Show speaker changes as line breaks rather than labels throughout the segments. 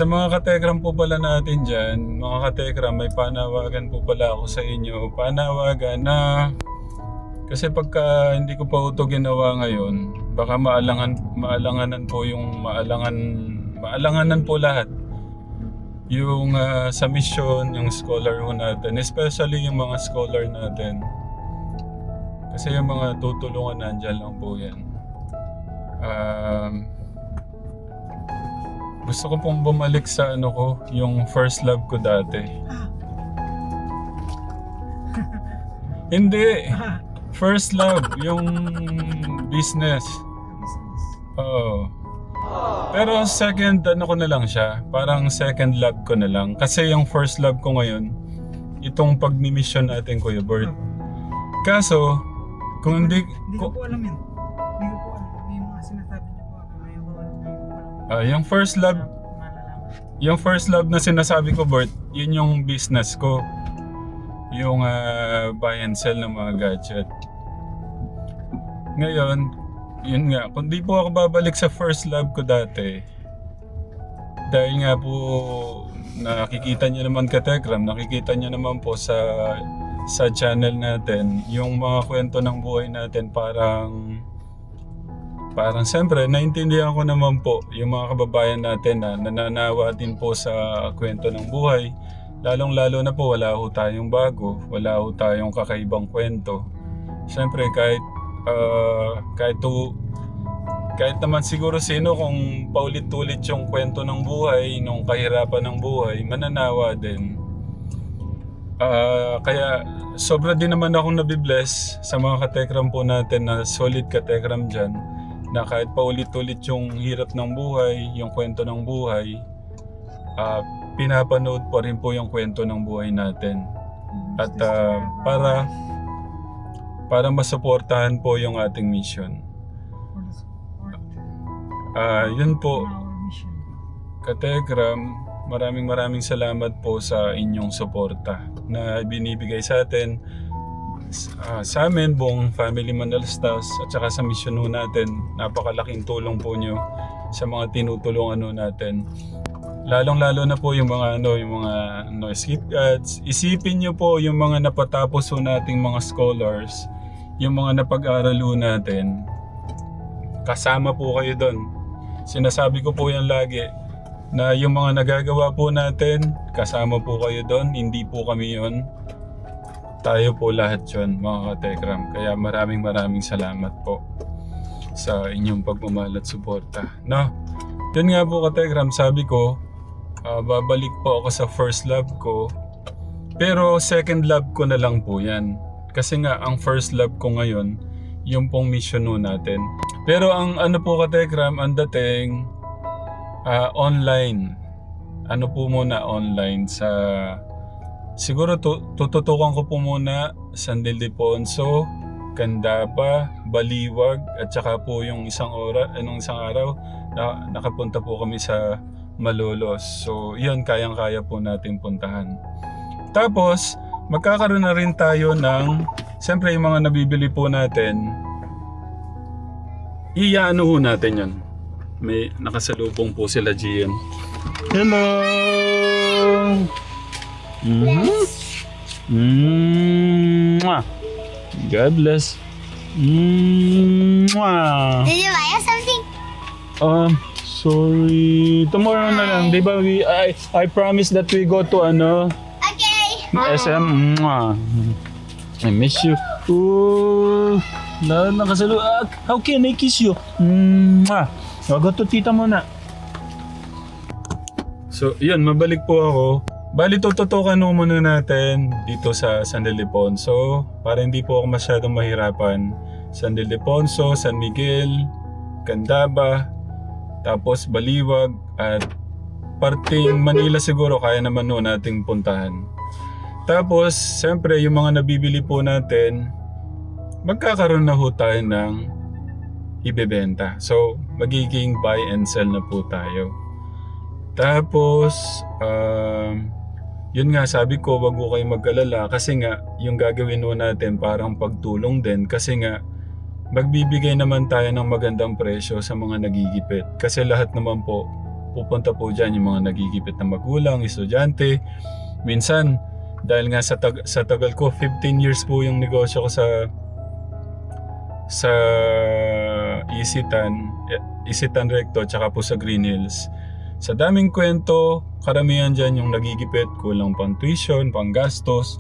Sa mga katekram po pala natin dyan, mga katekram, may panawagan po pala ako sa inyo. Panawagan na kasi pagka hindi ko pa ito ginawa ngayon, baka maalanganan po yung maalanganan po lahat. Yung sa mission, yung scholar ho natin, especially yung mga scholar natin. Kasi yung mga tutulungan nandyan lang po yan. Gusto ko pong bumalik sa ano ko, yung first love ko dati. Hindi. First love, yung business. Oo. Pero second, ano ko na lang siya. Parang second love ko na lang. Kasi yung first love ko ngayon, itong pagmi-mission natin, Kuya Bert. Kaso, kung hindi...
Hindi ko po alam yun. Hindi ko po alam. Yung mga sinasabi niyo po. Ngayon po alam.
yung first love,
Malalaman.
yung first love na sinasabi ko, Bert, yun yung business ko. Yung buy and sell ng mga gadget. Ngayon, yun nga, kung di po ako babalik sa first love ko dati, dahil nga po nakikita niyo naman Katekram, nakikita niyo naman po sa channel natin, yung mga kwento ng buhay natin parang siyempre, naintindihan ko naman po yung mga kababayan natin na nananawa din po sa kwento ng buhay. Lalong-lalo na po, wala ho tayong bago, wala ho tayong kakaibang kwento. Siyempre, kahit naman siguro sino kung paulit-ulit yung kwento ng buhay, nung kahirapan ng buhay, mananawa din. Kaya sobra din naman akong nabibless sa mga katekram po natin na solid katekram dyan, na kahit paulit-ulit yung hirap ng buhay, yung kwento ng buhay, pinapanood pa rin po yung kwento ng buhay natin. At para masuportahan po yung ating mission. Yun po, Katekram, maraming salamat po sa inyong suporta na binibigay sa atin, sa amin, buong family Manalstas, at saka sa mission ho natin. Napakalaking tulong po nyo sa mga tinutulungan ho natin. Lalong-lalo na po yung mga skip ads. Isipin nyo po yung mga napatapos ho nating mga scholars, yung mga napag-aral ho natin. Kasama po kayo doon. Sinasabi ko po yan lagi, na yung mga nagagawa po natin, kasama po kayo doon, hindi po kami yon. Tayo po lahat yun, mga katekram. Kaya maraming salamat po sa inyong pagmamahal at suporta. No? Yun nga po, katekram, sabi ko, babalik po ako sa first love ko. Pero second love ko na lang po yan. Kasi nga, ang first love ko ngayon, yung pong mission ho natin. Pero ang ano po, katekram, ang dating online. Ano po muna online sa... Siguro tututukan ko po muna San Ildefonso, Candaba, Baliwag, at saka po yung isang araw na nakapunta po kami sa Malolos. So yun, kayang-kaya po natin puntahan. Tapos magkakaroon na rin tayo ng, siyempre yung mga nabibili po natin, iyaano ho natin yun. May nakasalubong po sila Gian. Hello! God bless.
Did you buy us something?
Sorry. Tomorrow na lang. Di ba I promise that we go to
Okay.
SM. I miss you. Ooh. How can I kiss you? Go to tita muna. So, yun. Mabalik po ako. Bali, tututukan muna natin dito sa San Ildefonso para hindi po ako masyadong mahirapan. San Ildefonso, San Miguel, Candaba, tapos Baliwag, at parting Manila siguro kaya naman nating puntahan. Tapos, siyempre, yung mga nabibili po natin, magkakaroon na ho tayo ng ibebenta. So, magiging buy and sell na po tayo. Tapos, yun nga, sabi ko, wag ko kayong mag-alala kasi nga, yung gagawin mo natin parang pagtulong din kasi nga, magbibigay naman tayo ng magandang presyo sa mga nagigipit. Kasi lahat naman po, pupunta po dyan yung mga nagigipit na magulang, estudyante. Minsan, dahil nga sa tagal ko, 15 years po yung negosyo ko sa Isitan Recto, tsaka po sa Green Hills. Sa daming kwento, karamihan dyan yung nagigipit, kulang pang tuition, pang gastos.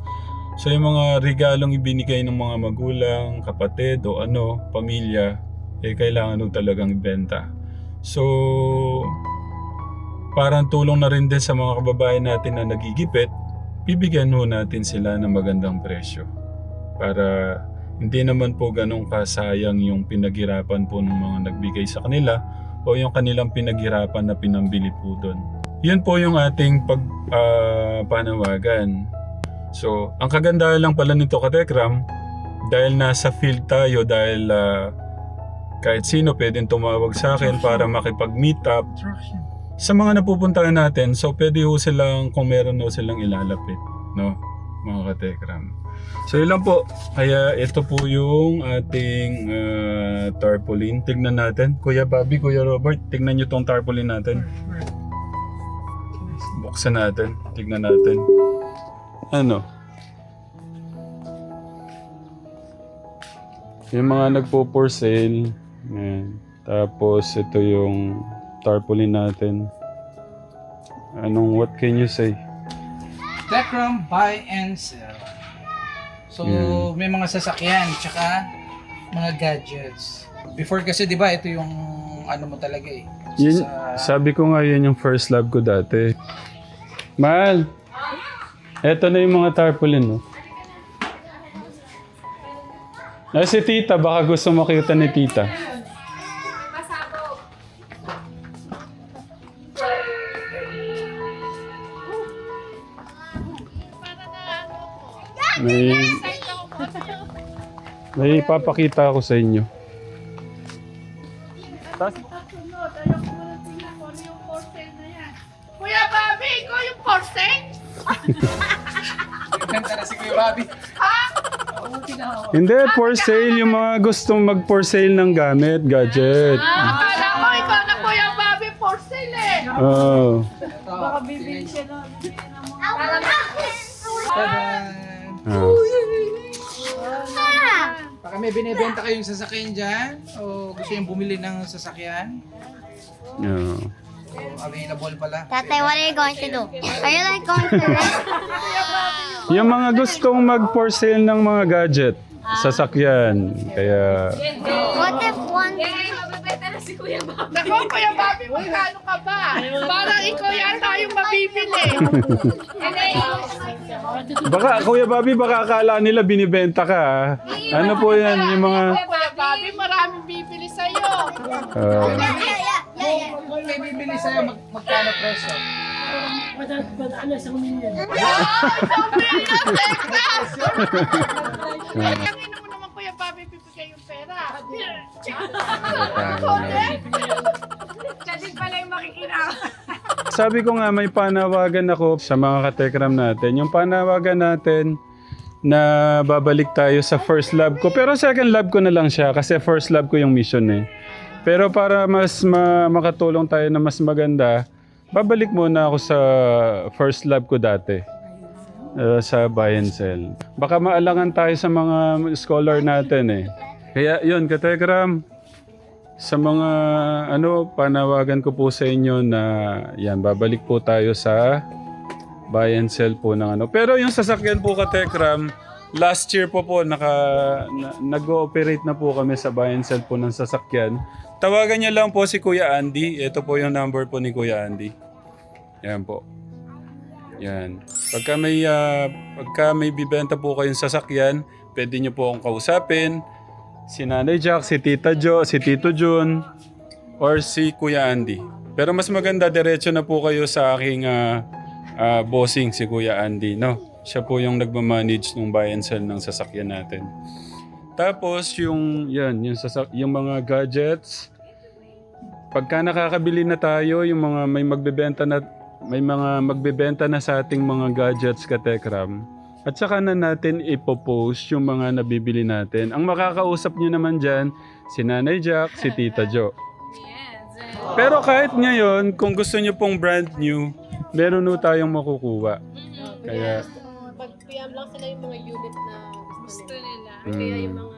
So yung mga regalong ibinigay ng mga magulang, kapatid o pamilya, kailangan nung talagang ibenta. So, parang tulong na rin din sa mga kababayan natin na nagigipit, bibigyan ho natin sila ng magandang presyo. Para hindi naman po ganun kasayang yung pinaghirapan po ng mga nagbigay sa kanila o yung kanilang pinaghirapan na pinambili po doon. Yun po yung ating panawagan. So, ang kagandahan lang pala nito, Katekram, dahil nasa field tayo, dahil kahit sino pwedeng tumawag sa akin para makipag-meet up
Instruction.
sa mga napupuntahan natin. So, pwede ho silang, kung meron ho silang ilalapit, no? Mga Katekram. So, yun lang po. Kaya ito po yung ating tarpaulin. Tignan natin. Kuya Bobby, Kuya Robert, tignan nyo tong tarpaulin natin. Buksan natin. Tignan natin. Ano? Yung mga nagpo-for sale. Ayan. Tapos ito yung tarpaulin natin. What can you say?
Tekram buy and sell. So, may mga sasakyan, tsaka mga gadgets. Before kasi, di ba, ito yung mo talaga eh.
Yun, sabi ko nga yun yung first love ko dati. Mahal, eto na yung mga tarpaulin, no? Si tita, baka gusto makita ni tita. May ipapakita ako sa inyo.
Kuya Bobby, ikaw yung porcelain?
Ganda na si Kuya Bobby.
Hindi, for sale. Yung mga gustong mag-for sale ng gamit, gadget.
Akala ko ikaw na Kuya Bobby porcelain eh.
Oh.
Baka bibili siya na. Baka may binibenta kayong sasakyan dyan? O gusto yung bumili ng sasakyan?
Yeah.
So, available pala.
Tatay, what are you going to do? Are you like going to rest?
Yung mga gustong mag-for sale ng mga gadget, sasakyan. Kaya,
What if one...
Naku, Kuya Bobby, magkano ka ba? Parang ikaw yata yung mabibili.
baka, Kuya Bobby, baka akala nila binibenta ka. Ah. Ano po yan, yung mga...
Kuya Bobby, maraming bibili sa'yo.
Kung may bibili sa'yo, magkano presyo?
Kanino mo naman, Kuya Bobby, bibigay yung pera? Siya din pala yung makikinang.
Sabi ko nga, may panawagan ako sa mga katekram natin. Yung panawagan natin na babalik tayo sa first love ko. Pero second love ko na lang siya kasi first love ko yung mission eh. Pero para mas makatulong tayo na mas maganda, babalik muna ako sa first love ko dati. Sa buy and sell. Baka maalangan tayo sa mga scholar natin eh. Kaya yun, katekram, sa mga panawagan ko po sa inyo na yan, babalik po tayo sa buy and sell po ng Pero yung sasakyan po, katekram, last year po nag-ooperate na po kami sa buy and sell po ng sasakyan. Tawagan niyo lang po si Kuya Andy. Ito po yung number po ni Kuya Andy. Yan po. Yan. Pagka may bibenta po kayong sasakyan, pwede niyo po akong kausapin. Si Nanay Jack, si Tita Jo, si Tito Jun, or si Kuya Andy. Pero mas maganda, diretso na po kayo sa aking bossing, si Kuya Andy, no? Siya po yung nagmamanage ng buy and sell ng sasakyan natin. Tapos yung mga gadgets, pagka nakakabili na tayo, yung mga may mga magbebenta na sa ating mga gadgets, katekram. At saka na natin ipopost yung mga nabibili natin. Ang makakausap nyo naman dyan, si Nanay Jack, si Tita Jo.
Yes.
Pero kahit ngayon, kung gusto nyo pong brand new, meron ho tayong makukuha. Kaya,
Pag PM lang sila yung mga unit na gusto nila. Kaya yung mga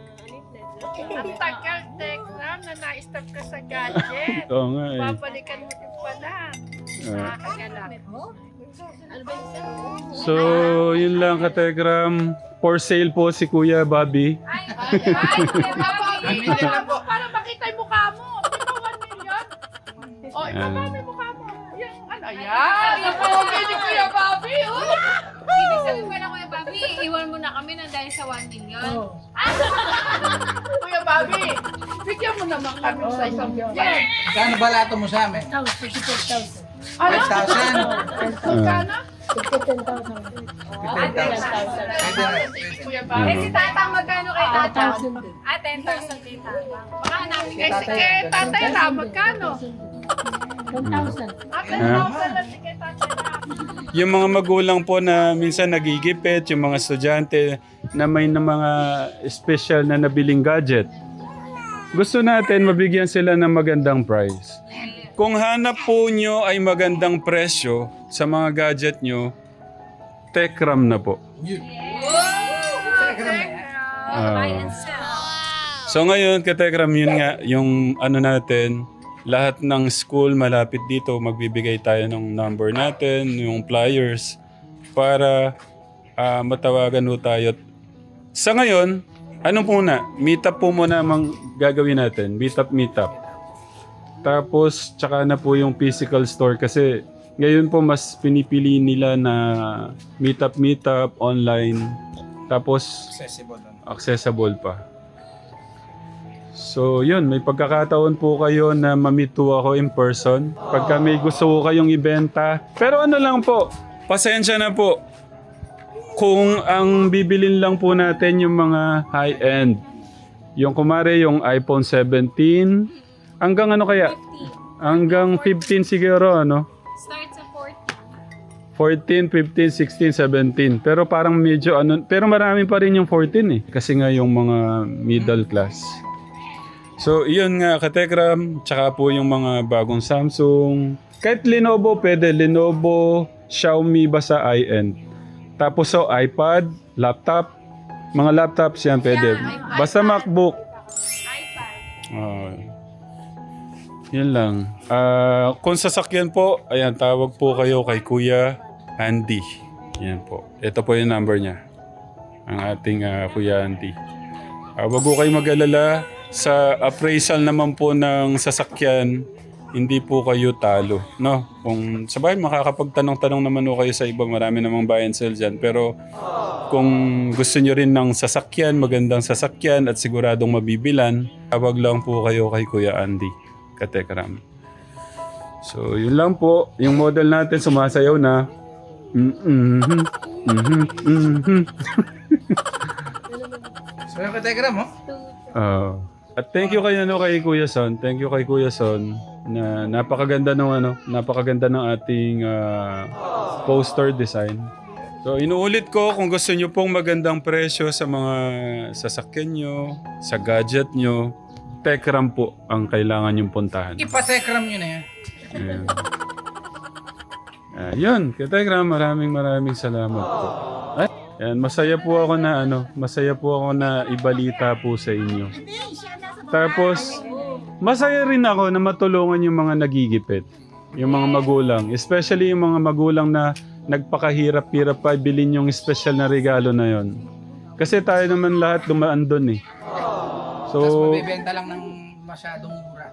Ang tagal, Tekram, na na-stop ka sa gadget.
oo nga eh.
Babalikan mo din pala. Nakakagalak.
Ano ba yung isa?
So, yun lang Kategram. For sale po si Kuya Bobby.
Bibili lang po.
Para makita yung mukha mo. Di ba 1 million? O, ibaba mo yung mukha mo. Yung ano, ayan. Ako, ni Kuya Bobby.
Ibig sabihin ko na Kuya Bobby, iwan mo na kami na dahil sa 1 million.
Kuya Bobby, bigyan mo naman kami sa 1 million.
Kano balato mo sa amin?
54,000.
5,000.
Magkano?
10,000.
10,000. Pwede na.
Kuya
Eh
Bobby.
si Tatang magkano kay Tatang?
10,000 din.
10,000 kay Tatang. Baka hanapin
Eh,
kayo.
si Tatay na, magkano?
10,000.
10,000 lang si Tatay na.
Yung mga magulang po na minsan nagigipit, yung mga estudyante na may na mga special na nabiling gadget. Gusto natin mabigyan sila ng magandang price. Kung hanap po nyo ay magandang presyo sa mga gadget nyo, Tekram na po.
Telegram na yan.
So ngayon, Katekram, yun nga, yung ano natin, lahat ng school malapit dito, magbibigay tayo ng number natin, yung flyers, para matawagan po tayo. Sa ngayon, anong muna? Meet up po muna ang gagawin natin. Meet up. Tapos, tsaka na po yung physical store kasi ngayon po mas pinipili nila na meet up, online. Tapos,
Accessible doon.
accessible pa. So, yun. May pagkakataon po kayo na ma-meet po ako in person. Pagka may gusto ko kayong ibenta. Pero ano lang po, pasensya na po. Kung ang bibilin lang po natin yung mga high-end. Yung kumare, yung iPhone 17. Hanggang ano kaya? Hanggang 15 siguro, ano?
Start sa
14,
40.
15, 16, 17. Pero parang medyo ano, pero marami pa rin yung 14 eh. Kasi nga yung mga middle class. So, iyon nga, Katekram. Tsaka po yung mga bagong Samsung. Kahit Lenovo, pwede. Lenovo, Xiaomi, basta high-end. Tapos so, iPad, laptop. Mga laptops yan, pwede. Basta MacBook. Yan lang. Kung sasakyan po, ayan, tawag po kayo kay Kuya Andy. Yan po. Ito po yung number niya. Ang ating Kuya Andy. Wag po kayo mag-alala. Sa appraisal naman po ng sasakyan, hindi po kayo talo. No? Kung sabay, makakapagtanong-tanong naman po kayo sa iba. Marami namang buy and sell dyan. Pero kung gusto nyo rin ng sasakyan, magandang sasakyan at siguradong mabibilan, tawag lang po kayo kay Kuya Andy. Katekram. So, yun lang po. Yung model natin sumasayaw na.
So yung Telegram mo?
At thank you kay Kuya Son. Thank you kay Kuya Son na napakaganda ng ating poster design. So, inuulit ko kung gusto nyo pong magandang presyo sa mga sasakyan nyo, sa gadget nyo, Tekram po ang kailangan yung puntahan.
Ipa-Telegram nyo na yan.
Ayan. Yun, Katekram, maraming salamat po. Ay, ayan, masaya po ako na ibalita po sa inyo. Tapos, masaya rin ako na matulungan yung mga nagigipit, yung mga magulang, especially yung mga magulang na nagpakahirap-hirap pa bilhin yung special na regalo na yon. Kasi tayo naman lahat dumaan doon eh.
Tapos
So,
mabibenta lang ng masyadong mura.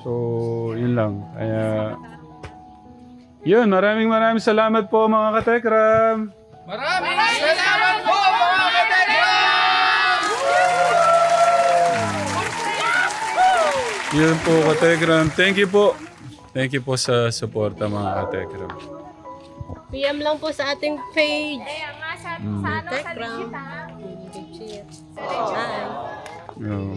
so yun lang. Kaya, yun, maraming salamat po mga Katekram.
Maraming salamat po mga Telegram!
Yun po Katekram. Thank you po. Thank you po sa suporta mga Katekram.
PM lang po sa ating page.
Kaya nga sa ano, sa
Tekram.
likita.
Hi.
Oh.